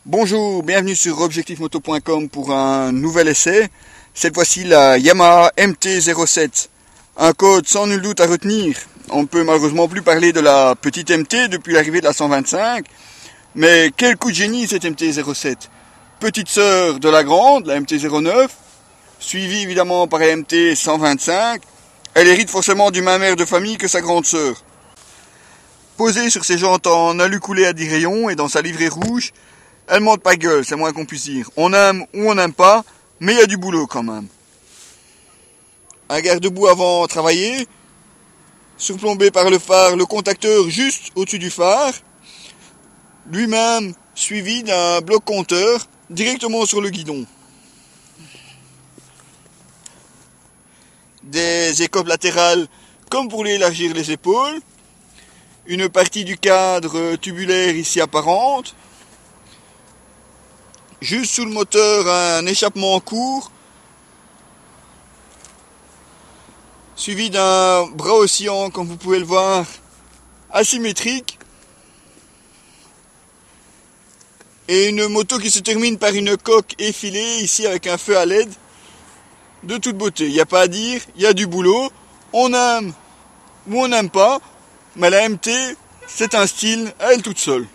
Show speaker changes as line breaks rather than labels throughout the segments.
Bonjour, bienvenue sur objectifmoto.com pour un nouvel essai. Cette fois-ci la Yamaha MT-07. Un code sans nul doute à retenir. On ne peut malheureusement plus parler de la petite MT depuis l'arrivée de la 125. Mais quel coup de génie cette MT-07. Petite sœur de la grande, la MT-09, suivie évidemment par la MT-125. Elle hérite forcément du même air de famille que sa grande sœur. Posée sur ses jantes en alu coulé à 10 rayons et dans sa livrée rouge, elle monte pas gueule, c'est moins qu'on puisse dire. On aime ou on n'aime pas, mais il y a du boulot quand même. Un garde-boue avant travaillé, surplombé par le phare, le contacteur juste au-dessus du phare, lui-même suivi d'un bloc compteur directement sur le guidon. Des écopes latérales comme pour lui élargir les épaules, une partie du cadre tubulaire ici apparente, juste sous le moteur un échappement court, suivi d'un bras oscillant comme vous pouvez le voir, asymétrique, et une moto qui se termine par une coque effilée ici avec un feu à LED de toute beauté. Il n'y a pas à dire, il y a du boulot, on aime ou on n'aime pas, mais la MT c'est un style à elle toute seule.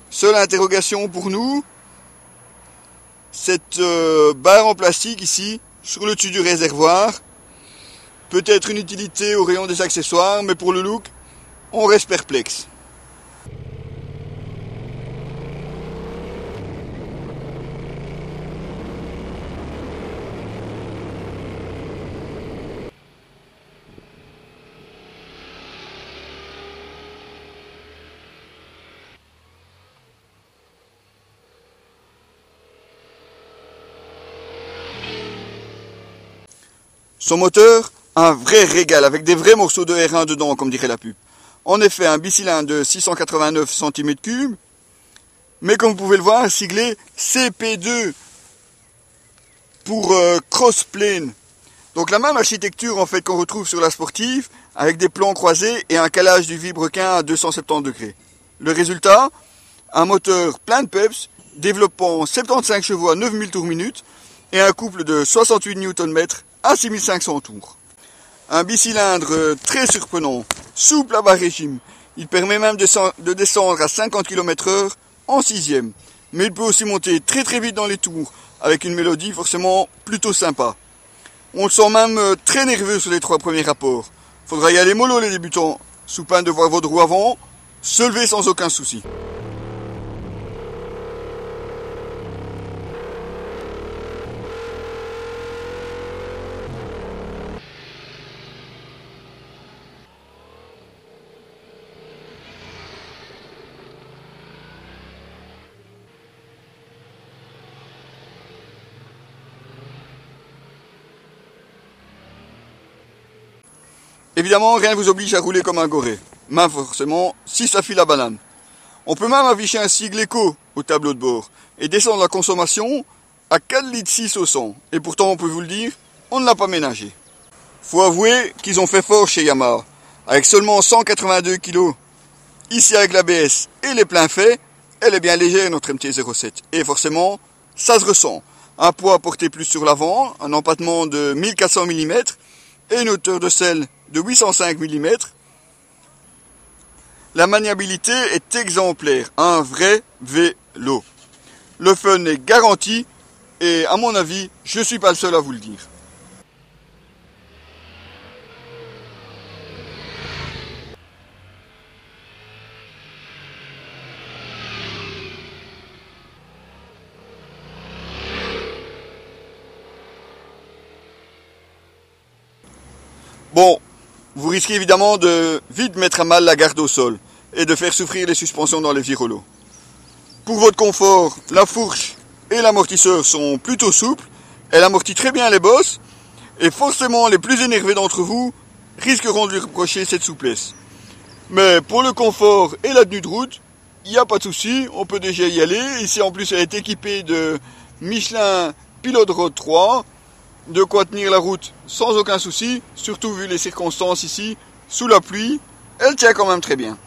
Seule interrogation pour nous, cette barre en plastique ici, sur le dessus du réservoir, peut-être une utilité au rayon des accessoires, mais pour le look, on reste perplexe. Son moteur, un vrai régal, avec des vrais morceaux de R1 dedans, comme dirait la pub. En effet, un bicylindre de 689 cm3, mais comme vous pouvez le voir, siglé CP2 pour cross-plane. Donc la même architecture en fait qu'on retrouve sur la sportive, avec des plans croisés et un calage du vilebrequin à 270 degrés. Le résultat, un moteur plein de peps, développant 75 chevaux à 9000 tours minute, et un couple de 68 Nm à 6500 tours. Un bicylindre très surprenant, souple à bas régime. Il permet même de descendre à 50 km/h en 6e. Mais il peut aussi monter très très vite dans les tours, avec une mélodie forcément plutôt sympa. On le sent même très nerveux sur les 3 premiers rapports. Faudra y aller mollo les débutants, sous peine de voir votre roue avant se lever sans aucun souci. Évidemment, rien ne vous oblige à rouler comme un goré. Mais forcément, si ça file la banane. On peut même afficher un sigle éco au tableau de bord et descendre la consommation à 4,6 litres au 100. Et pourtant, on peut vous le dire, on ne l'a pas ménagé. Faut avouer qu'ils ont fait fort chez Yamaha. Avec seulement 182 kg, ici avec l'ABS et les pleins faits, elle est bien légère notre MT-07. Et forcément, ça se ressent. Un poids porté plus sur l'avant, un empattement de 1400 mm et une hauteur de selle de 805 mm. La maniabilité est exemplaire, un vrai vélo. Le fun est garanti et à mon avis, je ne suis pas le seul à vous le dire. Bon, vous risquez évidemment de vite mettre à mal la garde au sol et de faire souffrir les suspensions dans les virelots. Pour votre confort, la fourche et l'amortisseur sont plutôt souples, elle amortit très bien les bosses et forcément les plus énervés d'entre vous risqueront de lui reprocher cette souplesse. Mais pour le confort et la tenue de route, il n'y a pas de souci, on peut déjà y aller. Ici en plus elle est équipée de Michelin Pilot Road 3, de quoi tenir la route sans aucun souci, surtout vu les circonstances ici, sous la pluie, elle tient quand même très bien.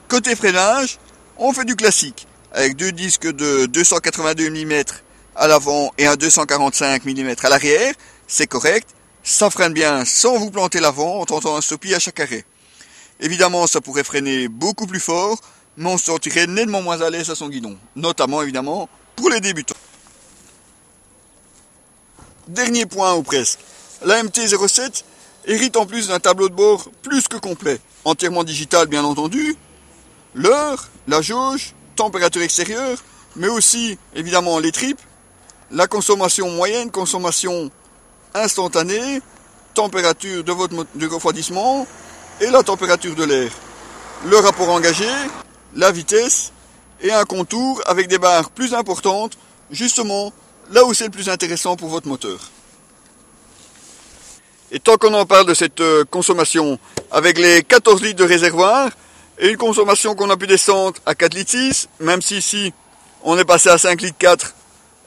Côté freinage, on fait du classique, avec deux disques de 282 mm à l'avant et un 245 mm à l'arrière, c'est correct, ça freine bien sans vous planter l'avant en tentant un stoppi à chaque arrêt. Évidemment, ça pourrait freiner beaucoup plus fort, mais on se sentirait nettement moins à l'aise à son guidon, notamment évidemment pour les débutants. Dernier point ou presque, la MT-07 hérite en plus d'un tableau de bord plus que complet, entièrement digital bien entendu, l'heure, la jauge, température extérieure, mais aussi évidemment les tripes, la consommation moyenne, consommation instantanée, température de votre de refroidissement et la température de l'air, le rapport engagé, la vitesse et un contour avec des barres plus importantes, justement là où c'est le plus intéressant pour votre moteur. Et tant qu'on en parle de cette consommation, avec les 14 litres de réservoir, et une consommation qu'on a pu descendre à 4 litres 6, même si ici on est passé à 5 litres 4,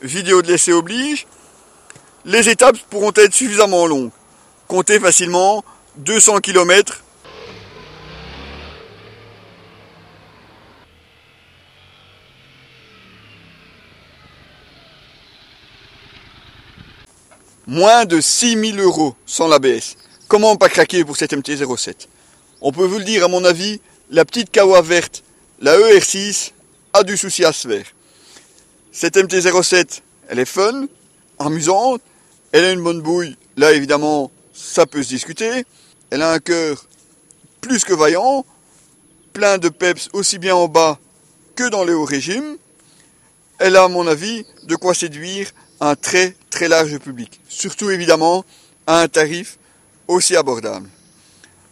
vidéo de l'essai oblige, les étapes pourront être suffisamment longues. Comptez facilement 200 km. Moins de 6 000 € sans l'ABS. Comment pas craquer pour cette MT-07? On peut vous le dire, à mon avis, la petite Kawa verte, la ER6, a du souci à se faire. Cette MT-07, elle est fun, amusante, elle a une bonne bouille, là évidemment, ça peut se discuter. Elle a un cœur plus que vaillant, plein de peps aussi bien en bas que dans les hauts régimes. Elle a, à mon avis, de quoi séduire un très très large public. Surtout évidemment à un tarif aussi abordable.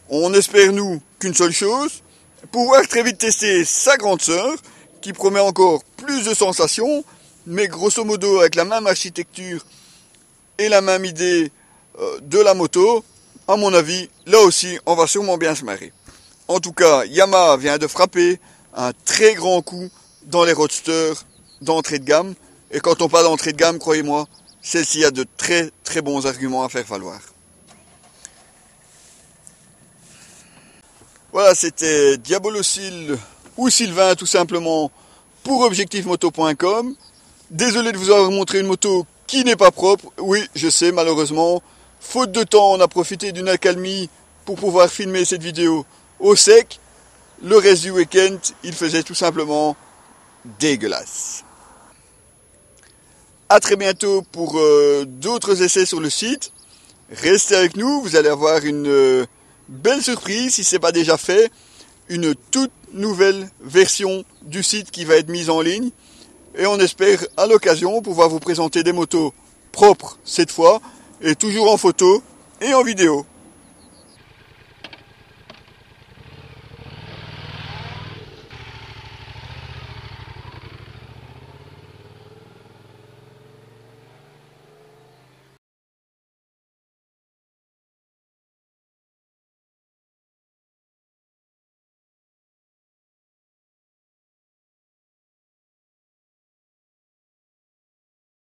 On espère nous qu'une seule chose, pouvoir très vite tester sa grande sœur, qui promet encore plus de sensations, mais grosso modo avec la même architecture et la même idée de la moto. À mon avis, là aussi, on va sûrement bien se marrer. En tout cas, Yamaha vient de frapper un très grand coup dans les roadsters d'entrée de gamme. Et quand on parle d'entrée de gamme, croyez-moi, celle-ci a de très très bons arguments à faire valoir. Voilà, c'était Diabolocyle ou Sylvain tout simplement pour objectifmoto.com. Désolé de vous avoir montré une moto qui n'est pas propre. Oui, je sais, malheureusement. Faute de temps, on a profité d'une accalmie pour pouvoir filmer cette vidéo au sec. Le reste du week-end, il faisait tout simplement dégueulasse. A très bientôt pour d'autres essais sur le site. Restez avec nous, vous allez avoir une belle surprise si ce n'est pas déjà fait. Une toute nouvelle version du site qui va être mise en ligne. Et on espère à l'occasion pouvoir vous présenter des motos propres cette fois. Et toujours en photo et en vidéo.